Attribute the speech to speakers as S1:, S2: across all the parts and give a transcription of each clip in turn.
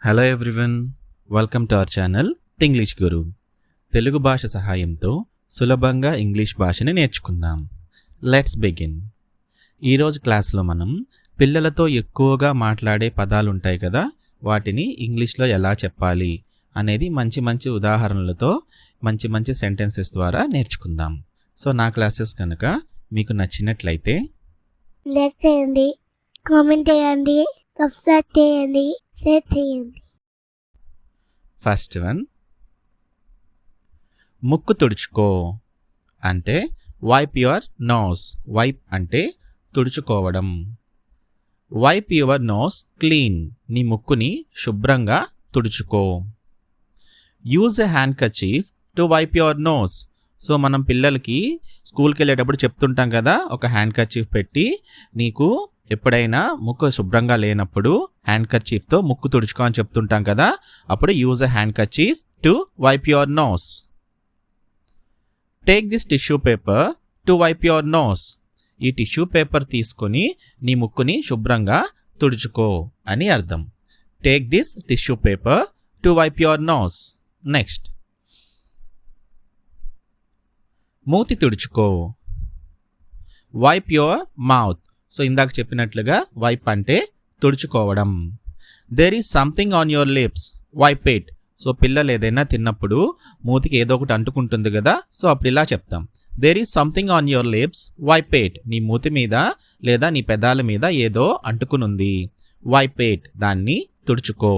S1: Hello everyone, welcome to our channel English Guru. Telugu భాష సహాయంతో సులభంగా ఇంగ్లీష్ భాషని నేర్చుకుందాం. Let's begin. ఈరోజు క్లాస్లో మనం పిల్లలతో ఎక్కువగా మాట్లాడే పదాలు ఉంటాయి కదా, వాటిని ఇంగ్లీష్లో ఎలా చెప్పాలి అనేది మంచి మంచి ఉదాహరణలతో మంచి మంచి సెంటెన్సెస్ ద్వారా నేర్చుకుందాం. సో నా క్లాసెస్ కనుక మీకు నచ్చినట్లయితే
S2: లైక్ చేయండి, కామెంట్ చేయండి, సబ్స్క్రైబ్ చేయండి, షేర్ చేయండి.
S1: ఫస్ట్ వన్, ముక్కు తుడుచుకో అంటే వైప్ యువర్ నోస్. వైప్ అంటే తుడుచుకోవడం. Wipe your nose clean. నీ ముక్కుని శుభ్రంగా తుడుచుకో. Use a handkerchief to wipe your nose. So మనం పిల్లలకి స్కూల్కి వెళ్ళేటప్పుడు చెప్తుంటాం కదా, ఒక హ్యాండ్ కర్చీఫ్ పెట్టి నీకు ఎప్పుడైనా ముక్కు శుభ్రంగా లేనప్పుడు హ్యాండ్ కర్చీఫ్తో ముక్కు తుడుచుకో అని చెప్తుంటాం కదా, అప్పుడు use a handkerchief to wipe your nose. Take this tissue paper to wipe your nose. ఈ టిష్యూ పేపర్ తీసుకొని నీ ముక్కుని శుభ్రంగా తుడుచుకో అని అర్థం. Take this tissue paper to wipe your nose. Next, మూతి తుడుచుకో. Wipe your mouth. సో ఇందాక చెప్పినట్లుగా వైప్ అంటే తుడుచుకోవడం. There is something on your lips, wipe it. So పిల్లలు ఏదైనా తిన్నప్పుడు మూతికి ఏదో ఒకటి అంటుకుంటుంది కదా, సో అప్పుడు ఇలా చెప్తాం, there is something on your lips, wipe it. నీ మూతి మీద లేదా నీ పెదాల మీద ఏదో అంటుకునుంది, వైప్ ఇట్, దాన్ని తుడుచుకో.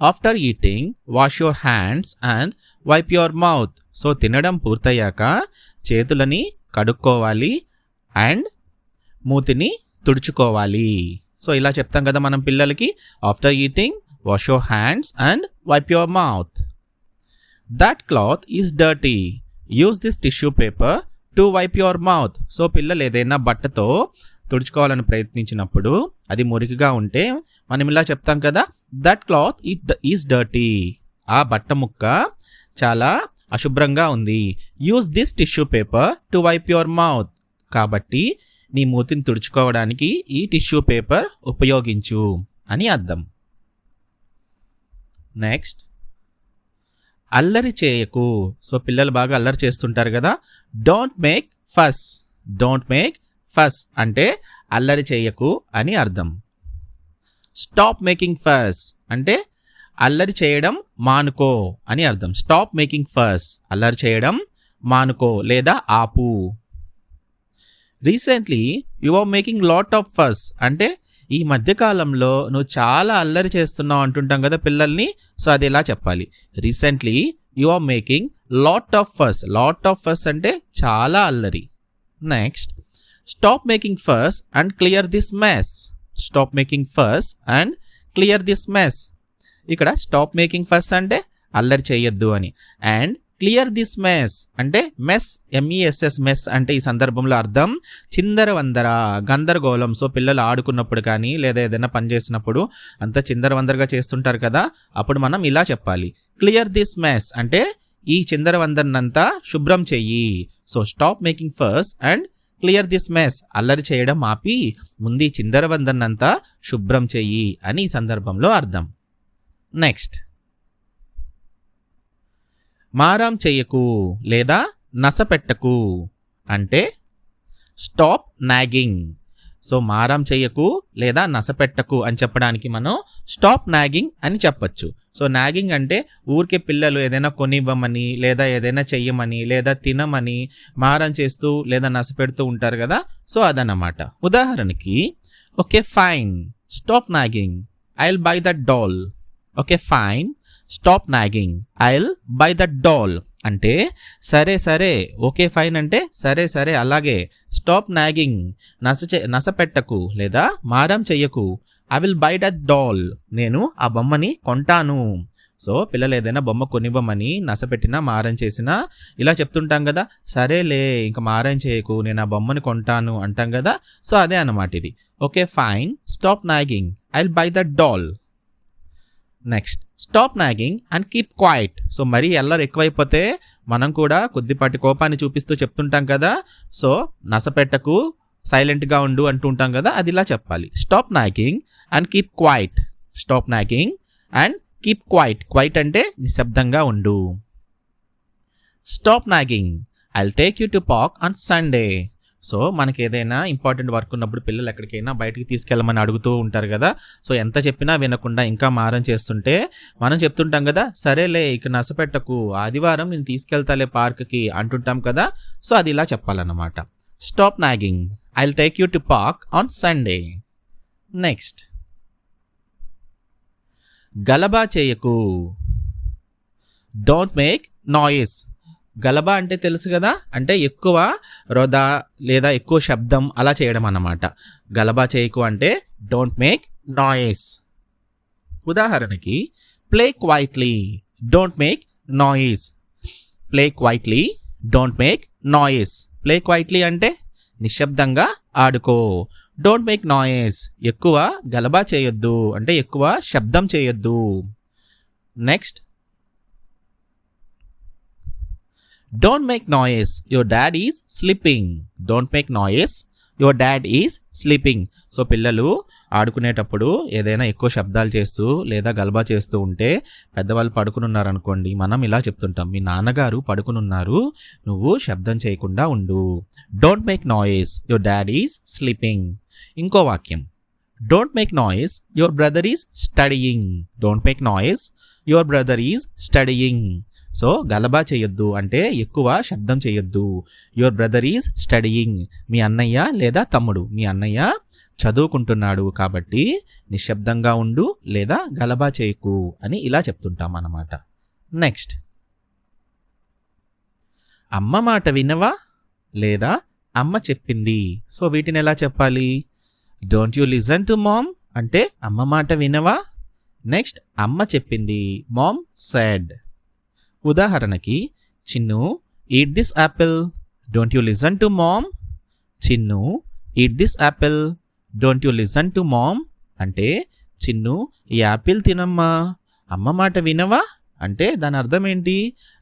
S1: After eating wash your hands and wipe your mouth. So తినడం పూర్తయ్యాక చేతులని కడుక్కోవాలి అండ్ మూతిని తుడుచుకోవాలి. సో ఇలా చెప్తాం కదా మనం పిల్లలకి, after eating wash your hands and wipe your mouth. That cloth is dirty, use this tissue paper to wipe your mouth. So పిల్లలు ఏదైనా బట్టతో తుడుచుకోవాలని ప్రయత్నించినప్పుడు అది మురికిగా ఉంటే మనం ఇలా చెప్తాం కదా, దట్ క్లాత్ ఈజ్ డర్టీ. ఆ బట్ట ముక్క చాలా అశుభ్రంగా ఉంది. Use this tissue paper to wipe your mouth. కాబట్టి నీ మూతిని తుడుచుకోవడానికి ఈ టిష్యూ పేపర్ ఉపయోగించు అని అర్థం. నెక్స్ట్, అల్లరి చేయకు. సో పిల్లలు బాగా అల్లరి చేస్తుంటారు కదా, డోంట్ మేక్ ఫస్. డోంట్ మేక్ ఫస్ అంటే అల్లరి చేయకు అని అర్థం. స్టాప్ మేకింగ్ ఫస్ అంటే అల్లరి చేయడం మానుకో అని అర్థం. స్టాప్ మేకింగ్ ఫస్, అల్లరి చేయడం మానుకో లేదా ఆపు. Recently you are making lot of fuss అంటే ఈ మధ్యకాలంలో నువ్వు చాలా అల్లరి చేస్తున్నావు అంటుంటాం కదా పిల్లల్ని, సో అది ఎలా చెప్పాలి, recently you are making lot of fuss. Lot of fuss అంటే చాలా అల్లరి. Next, stop making fuss and clear this mess. Stop making fuss and clear this mess. ఇక్కడ స్టాప్ మేకింగ్ ఫస్ అంటే అల్లరి చేయొద్దు అని, అండ్ క్లియర్ దిస్ మెస్ అంటే mess, MESS mess అంటే ఈ సందర్భంలో అర్థం చిందరవందర, గందరగోళం. సో పిల్లలు ఆడుకున్నప్పుడు కానీ లేదా ఏదైనా పని చేసినప్పుడు అంతా చిందరవందరగా చేస్తుంటారు కదా, అప్పుడు మనం ఇలా చెప్పాలి, క్లియర్ దిస్ మెస్ అంటే ఈ చిందరవందరనంతా శుభ్రం చెయ్యి. So stop making fuss and clear this mess, అల్లరి చేయడం ఆపి ముందు ఈ చిందరవందరనంతా శుభ్రం చెయ్యి అని ఈ సందర్భంలో అర్థం. నెక్స్ట్, మారం చెయ్యకు లేదా నసపెట్టకు అంటే స్టాప్ నాగింగ్. సో మారం చెయ్యకు లేదా నసపెట్టకు అని చెప్పడానికి మనం స్టాప్ నాగింగ్ అని చెప్పచ్చు. సో నాగింగ్ అంటే ఊరికే పిల్లలు ఏదైనా కొనివ్వమని లేదా ఏదైనా చెయ్యమని లేదా తినమని మారం చేస్తూ లేదా నసపెడుతూ ఉంటారు కదా, సో అదన్నమాట. ఉదాహరణకి, okay fine, stop nagging, I will buy that doll. Okay fine, stop nagging, I will buy that doll అంటే సరే సరే, ఓకే ఫైన్ అంటే సరే సరే అలాగే, స్టాప్ నాగింగ్ నసపెట్టకు లేదా మారం చెయ్యకు, I will buy that doll, నేను ఆ బొమ్మని కొంటాను. సో పిల్లలు ఏదైనా బొమ్మ కొనివ్వమని నసపెట్టినా మారం చేసినా ఇలా చెప్తుంటాం కదా, సరేలే ఇంకా మారం చేయకు, నేను ఆ బొమ్మని కొంటాను అంటాం కదా, సో అదే అన్నమాట ఇది. Okay fine, stop nagging, I will buy that doll. Next, stop nagging and keep quiet. So మరీ అల్లరి ఎక్కువైపోతే మనం కూడా కొద్దిపాటి కోపాన్ని చూపిస్తూ చెప్తుంటాం కదా, సో నసపెట్టకు, సైలెంట్గా ఉండు అంటూ ఉంటాం కదా, అది ఇలా చెప్పాలి, stop nagging and keep quiet. Stop nagging and keep quiet అంటే నిశ్శబ్దంగా ఉండు. Stop nagging, I'll take you to park on Sunday. So మనకి ఏదైనా ఇంపార్టెంట్ వర్క్ ఉన్నప్పుడు పిల్లలు ఎక్కడికైనా బయటికి తీసుకెళ్ళమని అడుగుతూ ఉంటారు కదా. సో ఎంత చెప్పినా వినకుండా ఇంకా మారం చేస్తుంటే మనం చెప్తుంటాం కదా, సరేలే ఇక నసపెట్టకు, ఆదివారం నేను తీసుకెళ్తాలే పార్క్కి అంటుంటాం కదా. సో అది ఇలా చెప్పాలన్నమాట. Stop nagging, I'll take you to park on Sunday. Next, గలబా చేయకు, డోంట్ మేక్ నాయిస్. గలబా అంటే తెలుసు కదా, అంటే ఎక్కువ రొదా లేదా ఎక్కువ శబ్దం అలా చేయడం అన్నమాట. గలబా చేయకు అంటే డోంట్ మేక్ నాయిస్. ఉదాహరణకి, play quietly, don't make noise. Play quietly, don't make noise. Play quietly అంటే నిశ్శబ్దంగా ఆడుకో. డోంట్ మేక్ నాయిస్, ఎక్కువ గలబా చేయొద్దు అంటే ఎక్కువ శబ్దం చేయొద్దు. Next, don't make noise, your dad is sleeping. Don't make noise, your dad is sleeping. So పిల్లలు ఆడుకునేటప్పుడు ఏదైనా ఎక్కువ శబ్దాలు చేస్తూ లేదా గలబా చేస్తూ ఉంటే పెద్దవాళ్ళు పడుకుని ఉన్నారనుకోండి, మనం ఇలా చెప్తుంటాం, మీ నాన్నగారు పడుకుని ఉన్నారు, నువ్వు శబ్దం చేయకుండా ఉండు. Don't make noise, your dad is sleeping. ఇంకో వాక్యం, don't make noise, your brother is studying. Don't make noise, your brother is studying. So గలబా చేయొద్దు అంటే ఎక్కువ శబ్దం చేయొద్దు. యువర్ బ్రదర్ ఈజ్ స్టడీయింగ్, మీ అన్నయ్య లేదా తమ్ముడు, మీ అన్నయ్య చదువుకుంటున్నాడు కాబట్టి నిశ్శబ్దంగా ఉండు లేదా గలబా చేయకు అని ఇలా చెప్తుంటాం అన్నమాట. నెక్స్ట్, అమ్మ మాట వినవా లేదా అమ్మ చెప్పింది. సో వీటిని ఎలా చెప్పాలి? Don't you listen to mom అంటే అమ్మ మాట వినవా. నెక్స్ట్, అమ్మ చెప్పింది, మామ్ సెడ్. ఉదాహరణకి, Chinnu eat this Apple, don't you listen to mom. Chinnu eat this Apple, don't you listen to mom అంటే చిన్ను ఈ యాపిల్ తినమ్మా, అమ్మ మాట వినవా అంటే దాని అర్థం ఏంటి?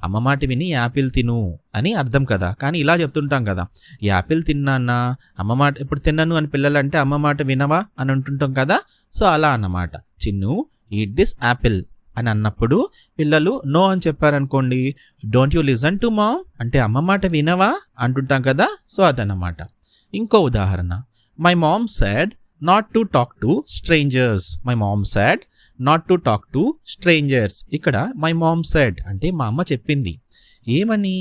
S1: అమ్మ మాట విని యాపిల్ తిను అని అర్థం కదా. కానీ ఇలా చెప్తుంటాం కదా, యాపిల్ తిన్నానా, అమ్మ మాట ఎప్పుడు తిన్నాను అని పిల్లలు అంటే అమ్మ మాట వినవా అని అంటుంటాం కదా. సో అలా అన్నమాట. చిన్ను ఈట్ దిస్ యాపిల్ అని అన్నప్పుడు పిల్లలు నో అని చెప్పారనుకోండి, don't you listen to mom అంటే అమ్మ మాట వినవా అంటుంటాం కదా. సో అదన్నమాట. ఇంకో ఉదాహరణ, my mom said not to talk to strangers. My mom said not to talk to strangers. ఇక్కడ మై మామ్ సెడ్ అంటే మా అమ్మ చెప్పింది ఏమని?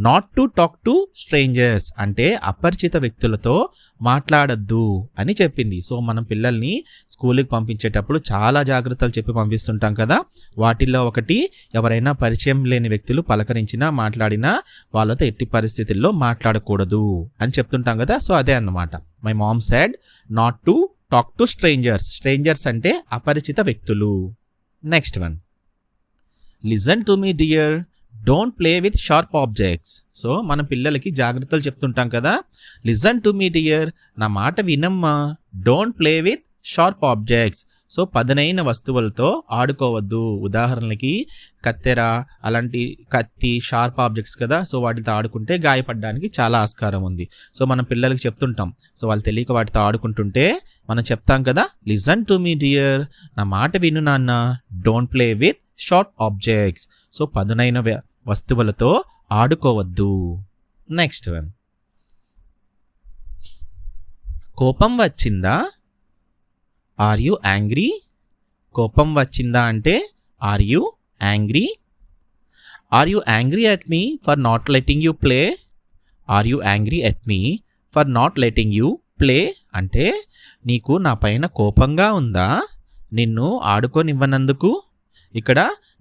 S1: Not to talk to strangers అంటే అపరిచిత వ్యక్తులతో మాట్లాడద్దు అని చెప్పింది. సో మనం పిల్లల్ని స్కూల్కి పంపించేటప్పుడు చాలా జాగ్రత్తలు చెప్పి పంపిస్తుంటాం కదా. వాటిల్లో ఒకటి, ఎవరైనా పరిచయం లేని వ్యక్తులు పలకరించినా మాట్లాడినా వాళ్ళతో ఎట్టి పరిస్థితుల్లో మాట్లాడకూడదు అని చెప్తుంటాం కదా. సో అదే అన్నమాట. My mom said not to talk to strangers. Strangers అంటే అపరిచిత వ్యక్తులు. Next one, listen to me dear, don't play with sharp objects. So మన పిల్లలకి జాగ్రత్తలు చెప్తుంటాం కదా. లిజన్ టు మీ డియర్, నా మాట వినమ్మా. Don't play with sharp objects. So పదునైన వస్తువులతో ఆడుకోవద్దు. ఉదాహరణకి కత్తెర, అలాంటి కత్తి, షార్ప్ ఆబ్జెక్ట్స్ కదా. సో వాటితో ఆడుకుంటే గాయపడడానికి చాలా ఆస్కారం ఉంది. సో మనం పిల్లలకి చెప్తుంటాం, సో వాళ్ళు తెలియక వాటితో ఆడుకుంటుంటే మనం చెప్తాం కదా, లిజన్ టు మీ డియర్, నా మాట విను నాన్న. Don't play with sharp objects. So పదునైన వస్తువులతో ఆడుకోవద్దు. నెక్స్ట్ వన్, కోపం వచ్చిందా, ఆర్ యు యాంగ్రీ. కోపం వచ్చిందా అంటే are you angry. Are you angry at me for not letting you play. Are you angry at me for not letting you play అంటే నీకు నా పైన కోపంగా ఉందా, నిన్ను ఆడుకోనివ్వనందుకు. ఇక్కడ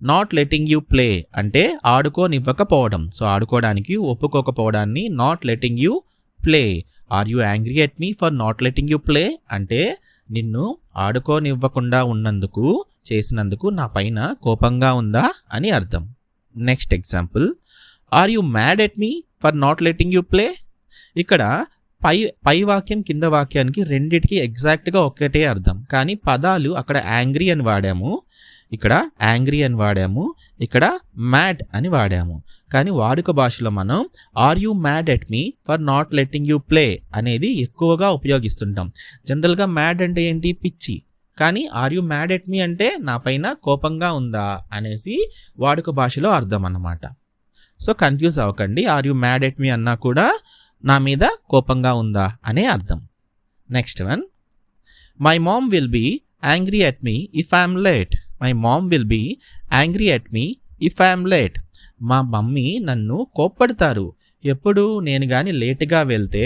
S1: నాట్ లెటింగ్ యూ ప్లే అంటే ఆడుకోనివ్వకపోవడం. సో ఆడుకోవడానికి ఒప్పుకోకపోవడాన్ని not letting you play. Are you angry at me for not letting you play అంటే నిన్ను ఆడుకోనివ్వకుండా ఉన్నందుకు, చేసినందుకు నా పైన కోపంగా ఉందా అని అర్థం. Next example, are you mad at me for not letting you play. ఇక్కడ పై వాక్యం కింద వాక్యానికి రెండిటికి ఎగ్జాక్ట్గా ఒక్కటే అర్థం. కానీ పదాలు అక్కడ యాంగ్రీ అని వాడాము, ఇక్కడ యాంగ్రీ అని వాడాము, ఇక్కడ మ్యాడ్ అని వాడాము. కానీ వాడుక భాషలో మనం are you mad at me for not letting you play అనేది ఎక్కువగా ఉపయోగిస్తుంటాం. జనరల్గా మ్యాడ్ అంటే ఏంటి? పిచ్చి. కానీ are you mad at me అంటే నా పైన కోపంగా ఉందా అనేసి వాడుక భాషలో అర్థం అన్నమాట. సో కన్ఫ్యూజ్ అవ్వకండి, are you mad at me అన్నా కూడా నా మీద కోపంగా ఉందా అనే అర్థం. Next one, my mom will be angry at me if I'm late. My mom will be angry at me if I'm late. మా మమ్మీ నన్ను కోప్పడతారు ఎప్పుడు నేను కానీ లేట్గా వెళ్తే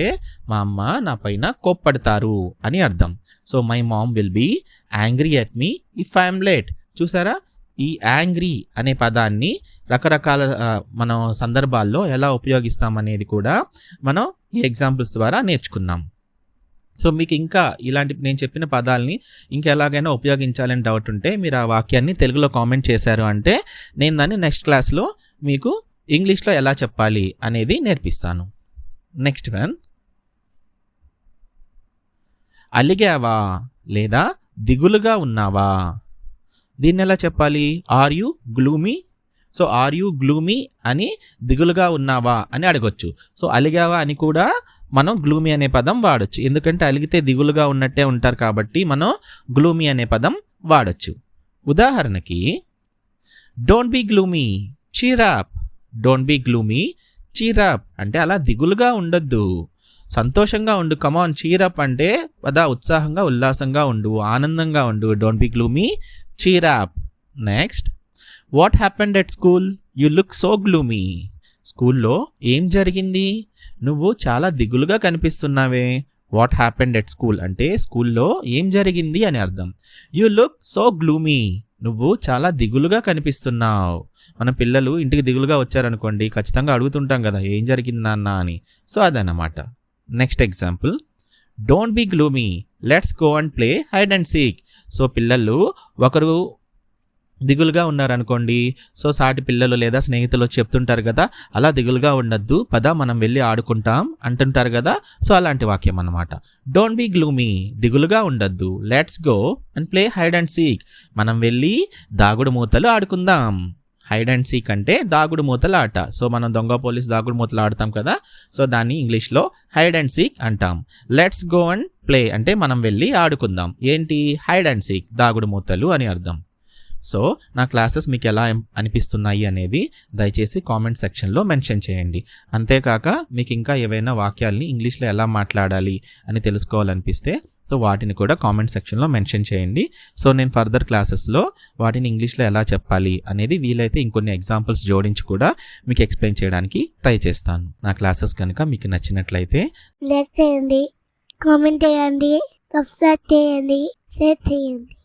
S1: మా అమ్మ నా పైన కోప్పడతారు అని అర్థం. So my mom will be angry at me if I'm late. చూసారా, ఈ యాంగ్రీ అనే పదాన్ని రకరకాల మనం సందర్భాల్లో ఎలా ఉపయోగిస్తామనేది కూడా మనం ఈ ఎగ్జాంపుల్స్ ద్వారా నేర్చుకున్నాం. సో మీకు ఇంకా ఇలాంటి నేను చెప్పిన పదాలని ఇంకా ఎలాగైనా ఉపయోగించాలని డౌట్ ఉంటే మీరు ఆ వాక్యాన్ని తెలుగులో కామెంట్ చేశారు అంటే నేను దాన్ని నెక్స్ట్ క్లాస్లో మీకు ఇంగ్లీష్లో ఎలా చెప్పాలి అనేది నేర్పిస్తాను. నెక్స్ట్ వన్, అలిగావా లేదా దిగులుగా ఉన్నావా. దీన్ని ఎలా చెప్పాలి? Are you gloomy. So are you gloomy అని దిగులుగా ఉన్నావా అని అడగొచ్చు. సో అలిగావా అని కూడా మనం గ్లూమీ అనే పదం వాడొచ్చు, ఎందుకంటే అలిగితే దిగులుగా ఉన్నట్టే ఉంటారు కాబట్టి మనం గ్లూమీ అనే పదం వాడొచ్చు. ఉదాహరణకి, don't be gloomy, cheer up. Don't be gloomy, cheer up అంటే అలా దిగులుగా ఉండొద్దు, సంతోషంగా ఉండు. కమాన్, చీర్ అప్ అంటే పదా ఉత్సాహంగా ఉల్లాసంగా ఉండు, ఆనందంగా ఉండు. Don't be gloomy, cheer up. Next, what happened at school, you look so gloomy. స్కూల్లో ఏం జరిగింది, నువ్వు చాలా దిగులుగా కనిపిస్తున్నావే. వాట్ హ్యాపెండ్ ఎట్ స్కూల్ అంటే స్కూల్లో ఏం జరిగింది అని అర్థం. యు లుక్ సో గ్లూమీ, నువ్వు చాలా దిగులుగా కనిపిస్తున్నావు. మన పిల్లలు ఇంటికి దిగులుగా వచ్చారనుకోండి, ఖచ్చితంగా అడుగుతుంటాం కదా ఏం జరిగింది నాన్న అని. సో అదన్నమాట. Next example, don't be gloomy, let's go and play hide and seek. So పిల్లలు ఒకరు దిగులుగా ఉన్నారనుకోండి, సో సాటి పిల్లలు లేదా స్నేహితులు వచ్చి చెప్తుంటారు కదా, అలా దిగులుగా ఉండద్దు, పద మనం వెళ్ళి ఆడుకుంటాం అంటుంటారు కదా. సో అలాంటి వాక్యం అన్నమాట. డోంట్ బీ గ్లూమీ, దిగులుగా ఉండద్దు. Let's go and play hide and seek, మనం వెళ్ళి దాగుడు మూతలు ఆడుకుందాం. హైడ్ అండ్ సీక్ అంటే దాగుడు మూతల ఆట. సో మనం దొంగ పోలీస్ దాగుడు మూతలు ఆడతాం కదా, సో దాన్ని ఇంగ్లీష్లో హైడ్ అండ్ సీక్ అంటాం. లెట్స్ గో అండ్ ప్లే అంటే మనం వెళ్ళి ఆడుకుందాం. ఏంటి? హైడ్ అండ్ సీక్, దాగుడు మూతలు అని అర్థం. సో నా క్లాసెస్ మీకు ఎలా అనిపిస్తున్నాయి అనేది దయచేసి కామెంట్ సెక్షన్లో మెన్షన్ చేయండి. అంతేకాక మీకు ఇంకా ఏవైనా వాక్యాల్ని ఇంగ్లీష్లో ఎలా మాట్లాడాలి అని తెలుసుకోవాలనిపిస్తే సో వాటిని కూడా కామెంట్ సెక్షన్లో మెన్షన్ చేయండి. సో నేను ఫర్దర్ క్లాసెస్లో వాటిని ఇంగ్లీష్లో ఎలా చెప్పాలి అనేది వీలైతే ఇంకొన్ని ఎగ్జాంపుల్స్ జోడించి కూడా మీకు ఎక్స్ప్లెయిన్ చేయడానికి ట్రై చేస్తాను. నా క్లాసెస్ కనుక మీకు నచ్చినట్లయితే
S2: లైక్ చేయండి, కామెంట్ చేయండి, సబ్స్క్రైబ్ చేయండి, షేర్ చేయండి.